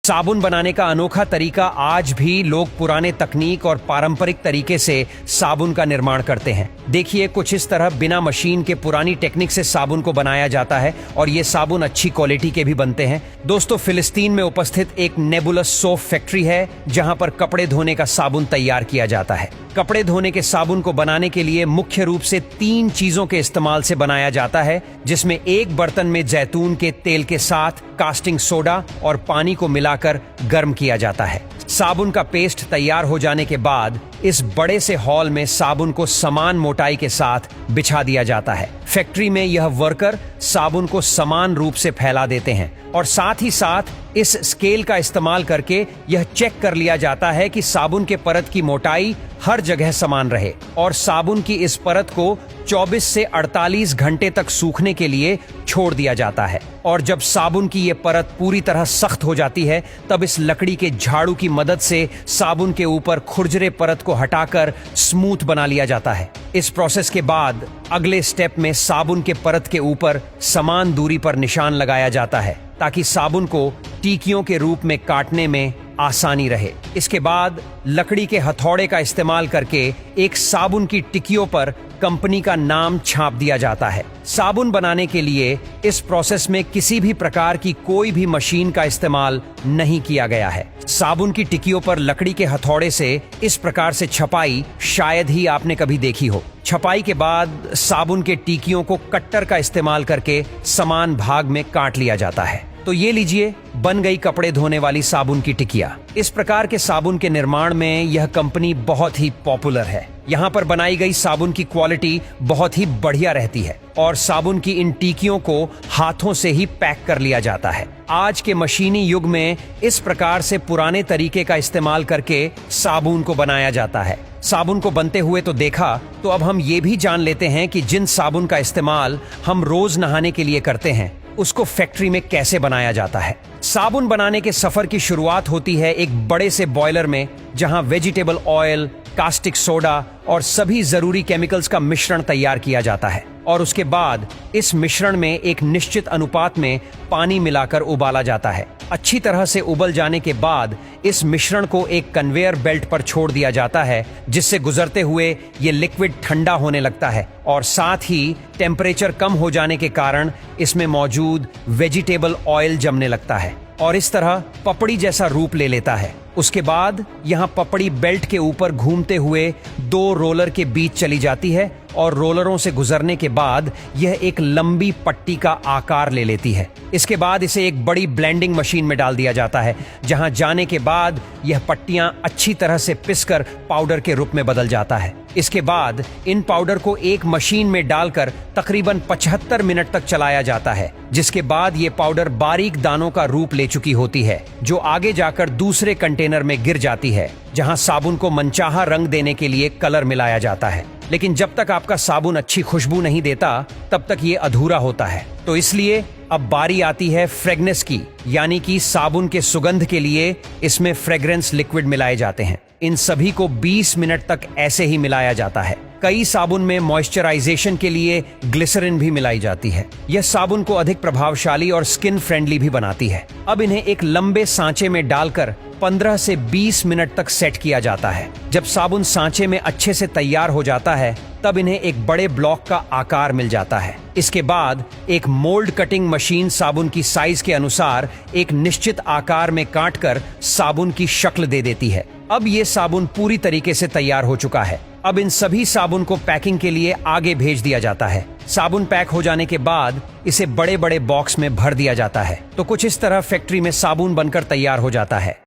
साबुन बनाने का अनोखा तरीका आज भी लोग पुराने तकनीक और पारंपरिक तरीके से साबुन का निर्माण करते हैं। देखिए, कुछ इस तरह बिना मशीन के पुरानी टेक्निक से साबुन को बनाया जाता है और ये साबुन अच्छी क्वालिटी के भी बनते हैं। दोस्तों, फिलिस्तीन में उपस्थित एक नेबुलस सोप फैक्ट्री है जहां पर कपड़े धोने का साबुन तैयार किया जाता है। कपड़े धोने के साबुन को बनाने के लिए मुख्य रूप से 3 चीजों के इस्तेमाल से बनाया जाता है, जिसमें एक बर्तन में जैतून के तेल के साथ कास्टिंग सोडा और पानी को मिलाकर गर्म किया जाता है। साबुन का पेस्ट तैयार हो जाने के बाद इस बड़े से हॉल में साबुन को समान मोटाई के साथ बिछा दिया जाता है। फैक्ट्री में यह वर्कर साबुन को समान रूप से फैला देते हैं और साथ ही साथ इस स्केल का इस्तेमाल करके यह चेक कर लिया जाता है कि साबुन के परत की मोटाई हर जगह समान रहे और साबुन की इस परत को 24 से 48 घंटे तक सूखने के लिए छोड़ दिया जाता है। और जब साबुन की ये परत पूरी तरह सख्त हो जाती है, तब इस लकड़ी के झाड़ू की मदद से साबुन के ऊपर खुरदरे परत को हटाकर स्मूथ बना लिया जाता है। इस प्रोसेस के बाद अगले स्टेप में साबुन के परत के ऊपर समान दूरी पर निशान लगाया जाता है ताकि साबुन को टिकियों के रूप में काटने में आसानी रहे। इसके बाद लकड़ी के हथौड़े का इस्तेमाल करके एक साबुन की टिकियों पर कंपनी का नाम छाप दिया जाता है। साबुन बनाने के लिए इस प्रोसेस में किसी भी प्रकार की कोई भी मशीन का इस्तेमाल नहीं किया गया है। साबुन की टिकियों पर लकड़ी के हथौड़े से इस प्रकार से छपाई शायद ही आपने कभी देखी हो। छपाई के बाद साबुन के टिकियों को कट्टर का इस्तेमाल करके समान भाग में काट लिया जाता है। तो ये लीजिए, बन गई कपड़े धोने वाली साबुन की टिकिया। इस प्रकार के साबुन के निर्माण में यह कंपनी बहुत ही पॉपुलर है। यहाँ पर बनाई गई साबुन की क्वालिटी बहुत ही बढ़िया रहती है और साबुन की इन टिकियों को हाथों से ही पैक कर लिया जाता है। आज के मशीनी युग में इस प्रकार से पुराने तरीके का इस्तेमाल करके साबुन को बनाया जाता है। साबुन को बनते हुए तो देखा, तो अब हम ये भी जान लेते हैं कि जिन साबुन का इस्तेमाल हम रोज नहाने के लिए करते हैं, उसको फैक्ट्री में कैसे बनाया जाता है। साबुन बनाने के सफर की शुरुआत होती है एक बड़े से बॉयलर में, जहां वेजिटेबल ऑयल, कास्टिक सोडा और सभी जरूरी केमिकल्स का मिश्रण तैयार किया जाता है और उसके बाद इस मिश्रण में एक निश्चित अनुपात में पानी मिलाकर उबाला जाता है। अच्छी तरह से उबल जाने के बाद इस मिश्रण को एक कन्वेयर बेल्ट पर छोड़ दिया जाता है, जिससे गुजरते हुए ये लिक्विड ठंडा होने लगता है और साथ ही टेम्परेचर कम हो जाने के कारण इसमें मौजूद वेजिटेबल ऑयल जमने लगता है और इस तरह पपड़ी जैसा रूप ले लेता है। उसके बाद यहाँ पपड़ी बेल्ट के ऊपर घूमते हुए 2 रोलर के बीच चली जाती है और रोलरों से गुजरने के बाद यह एक लंबी पट्टी का आकार ले लेती है। इसके बाद इसे एक बड़ी ब्लेंडिंग मशीन में डाल दिया जाता है, जहां जाने के बाद यह पट्टियां अच्छी तरह से पिसकर पाउडर के रूप में बदल जाता है। इसके बाद इन पाउडर को एक मशीन में डालकर तकरीबन 75 मिनट तक चलाया जाता है, जिसके बाद ये पाउडर बारीक दानों का रूप ले चुकी होती है, जो आगे जाकर दूसरे कंटेनर में गिर जाती है, जहां साबुन को मनचाहा रंग देने के लिए कलर मिलाया जाता है। लेकिन जब तक आपका साबुन अच्छी खुशबू नहीं देता, तब तक ये अधूरा होता है। तो इसलिए अब बारी आती है फ्रेगनेंस की, यानी कि साबुन के सुगंध के लिए इसमें फ्रेग्रेंस लिक्विड मिलाए जाते हैं। इन सभी को 20 मिनट तक ऐसे ही मिलाया जाता है। कई साबुन में मॉइस्चराइजेशन के लिए ग्लिसरीन भी मिलाई जाती है। यह साबुन को अधिक प्रभावशाली और स्किन फ्रेंडली भी बनाती है। अब इन्हें एक लंबे सांचे में डालकर 15 से 20 मिनट तक सेट किया जाता है। जब साबुन सांचे में अच्छे से तैयार हो जाता है, तब इन्हें एक बड़े ब्लॉक का आकार मिल जाता है। इसके बाद एक मोल्ड कटिंग मशीन साबुन की साइज के अनुसार एक निश्चित आकार में काटकर साबुन की शक्ल दे देती है। अब ये साबुन पूरी तरीके से तैयार हो चुका है। अब इन सभी साबुन को पैकिंग के लिए आगे भेज दिया जाता है। साबुन पैक हो जाने के बाद इसे बड़े बड़े बॉक्स में भर दिया जाता है। तो कुछ इस तरह फैक्ट्री में साबुन बनकर तैयार हो जाता है।